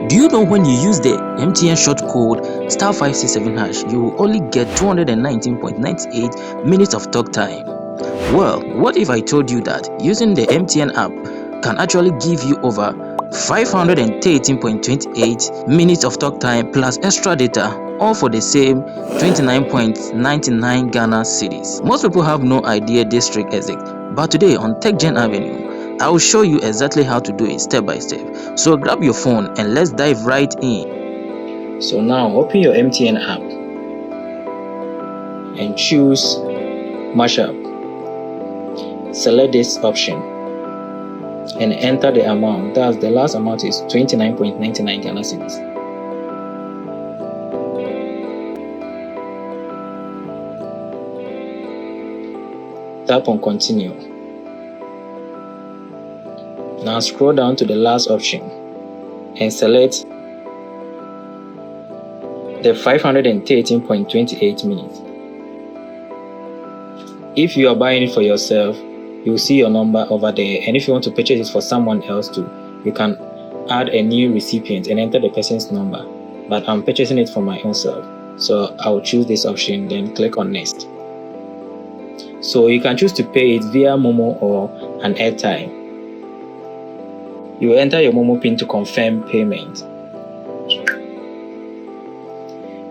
Do you know when you use the MTN short code *567# you will only get 219.98 minutes of talk time? Well, what if I told you that using the MTN app can actually give you over 513.28 minutes of talk time plus extra data, all for the same 29.99 Ghana cedis? Most people have no idea this trick exists, but today on TechGen Avenue, I will show you exactly how to do it step by step. So grab your phone and let's dive right in. So now open your MTN app and choose mashup. Select this option and enter the amount. That's the last amount is 29.99 Ghana cedis. Tap on continue. Now scroll down to the last option and select the 513.28 minutes. If you are buying it for yourself, you'll see your number over there, and if you want to purchase it for someone else too, you can add a new recipient and enter the person's number. But I'm purchasing it for my own self, so I'll choose this option, then click on next. So you can choose to pay it via Momo or an airtime. You will enter your Momo PIN to confirm payment.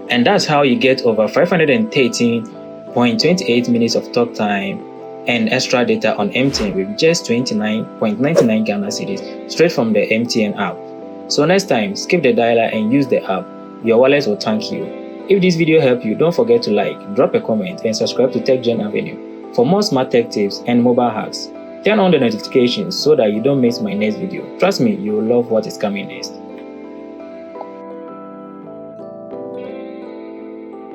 And that's how you get over 513.28 minutes of talk time and extra data on MTN with just 29.99 Ghana cedis straight from the MTN app. So next time, skip the dialer and use the app. Your wallet will thank you. If this video helped you, don't forget to like, drop a comment, and subscribe to TechGen Avenue for more smart tech tips and mobile hacks. Turn on the notifications so that you don't miss my next video. Trust me, you will love what is coming next.